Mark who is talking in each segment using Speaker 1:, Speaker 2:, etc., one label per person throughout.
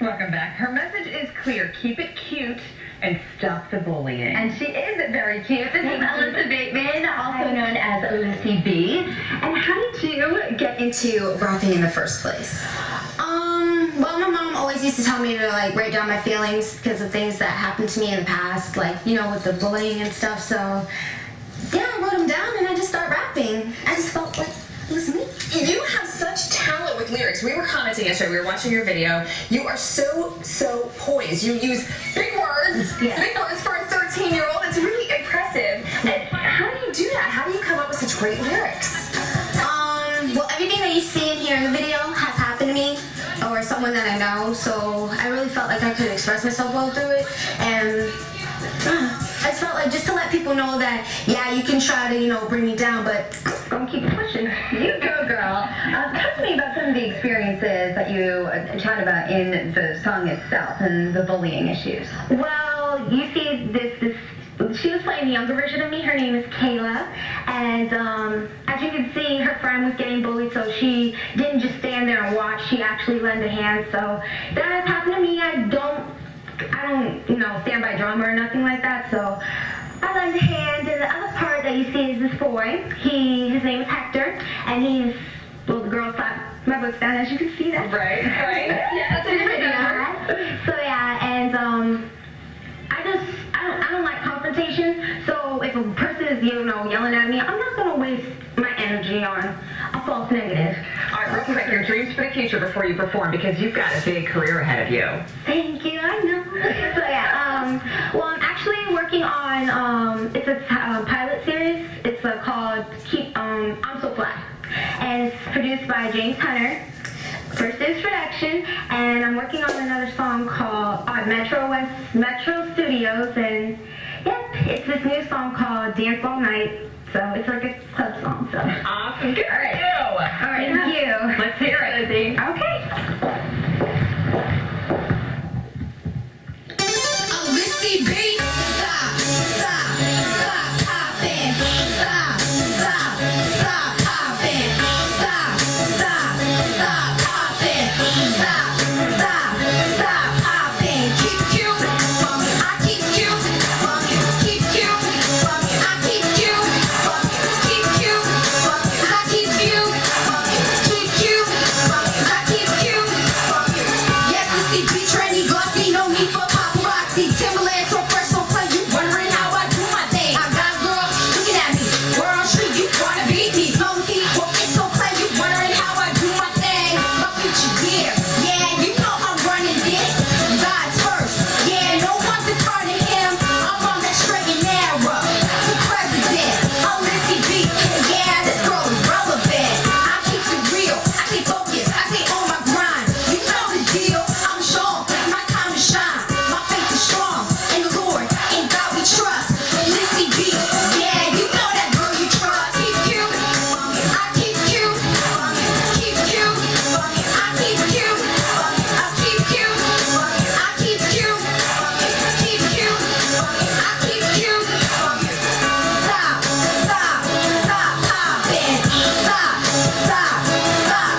Speaker 1: Welcome back. Her message is clear. Keep it cute and stop the bullying.
Speaker 2: And she is very cute. This is Alyssa Bateman, also known as Lissy B. And how did you get into rapping in the first place?
Speaker 3: Well, my mom always used to tell me to like write down my feelings because of things that happened to me in the past, like, you know, with the bullying and stuff. So yeah, I wrote them down and I just started rapping. I just felt like it was me.
Speaker 4: You have such talent with lyrics. We were commenting yesterday, we were watching your video. You are so poised. You use big words, big words for a 13-year-old. It's really impressive. And how do you do that? How do you come up with such great lyrics?
Speaker 3: Well, everything that you see and hear in the video has happened to me or someone that I know, so I really felt like I could express myself well through it, and I just felt like just to let people know that, yeah, you can try to, you know, bring me down, but
Speaker 2: Don't keep pushing. You go, girl. Talk to me about some of the experiences that you chat about in the song itself and the bullying issues. Well, you see this she was playing the younger version of me. Her name is Kayla, and as you can see, her friend was getting bullied, so she didn't just stand there and watch. She actually lent a hand. So that has happened to me. I don't, you know, stand by drama or nothing like that. So I lend a hand. And the other part that you see is this boy. His name is Hector, and he's, well, the girl slapped my books down, as you can see that.
Speaker 4: Right.
Speaker 2: Yeah, that's a good video. So yeah, and I don't like confrontation, so if a person is, you know, yelling at me, I'm not going to waste my energy on a false negative.
Speaker 1: All right, real quick, your dreams for the future before you perform, because you've got a big career ahead of you.
Speaker 2: Thank you, I know. So yeah, well, I'm actually working on, it's a pilot series. It's called I'm So Fly, and it's produced by James Hunter. First Dibs Production, and I'm working on another song called Metro Studios, and yep, it's this new song called Dance All Night. So it's like a club song. So
Speaker 1: Awesome. Good.
Speaker 2: All right.
Speaker 1: All right.
Speaker 2: Thank you.
Speaker 1: Let's hear it, Lizzie.
Speaker 2: Okay.
Speaker 3: Lissy B, stop, poppin', stop, poppin', stop poppin', stop poppin', keep cute, I keep cute, keep cute, I keep cute, keep cute, I keep cute, keep cute, I keep cute. Yes, Lissy B, trendy, glossy, no need for paparazzi. Timberland so fresh, so plain, you wondering how I do my thing. I got girls looking at me, word on street, you wanna beat me. Smoke tea, well, it's so plain, you wondering how I do my thing. My future year, yeah, you know I'm running this. God's first, yeah, no one's in front of him. I'm on that straight and narrow. The president, I'm Lissy B. Yeah, this girl is relevant. I keep it real, I stay focused, I stay on my grind. You know the deal, I'm strong, it's my time to shine. My faith is strong, in the Lord, in God we trust. Lissy B, yeah, you know that girl you trust. Keep cute, I keep cute, keep cute, I keep cute, I keep cute, I keep cute, keep cute, I keep cute. Stop popping, stop popping, stop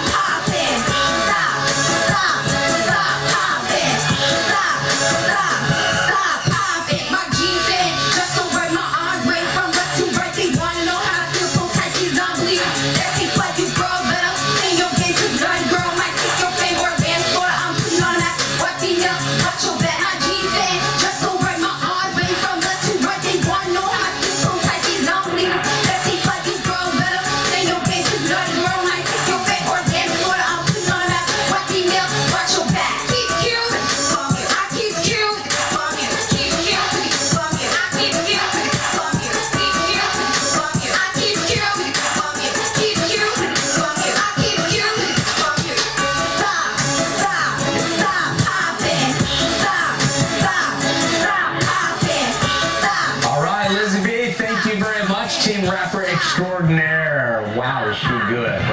Speaker 3: popping, stop popping. My jeans in, just so right, my arms right from left to right. They wanna know how I feel, so tight, these non-believers. That seems like you girl better sing your game, 'cause none girl might take your fame or advance. Order, I'm putting on that white female, watch your back. My jeans in, just so right, my arms right from left to right. They wanna know how I feel, so tight, these non-believers. That seems like you girl better sing your game, 'cause none girl might take your fame or advance. Order, I'm putting on that white female, watch your back. Keep cute, I keep cute, keep cute, I keep cute, keep cute, I keep cute, keep cute, I keep cute. Stop popping, stop popping, stop.
Speaker 5: All right, Lizzie B, thank you very much, team rapper extraordinaire. Wow, is she good.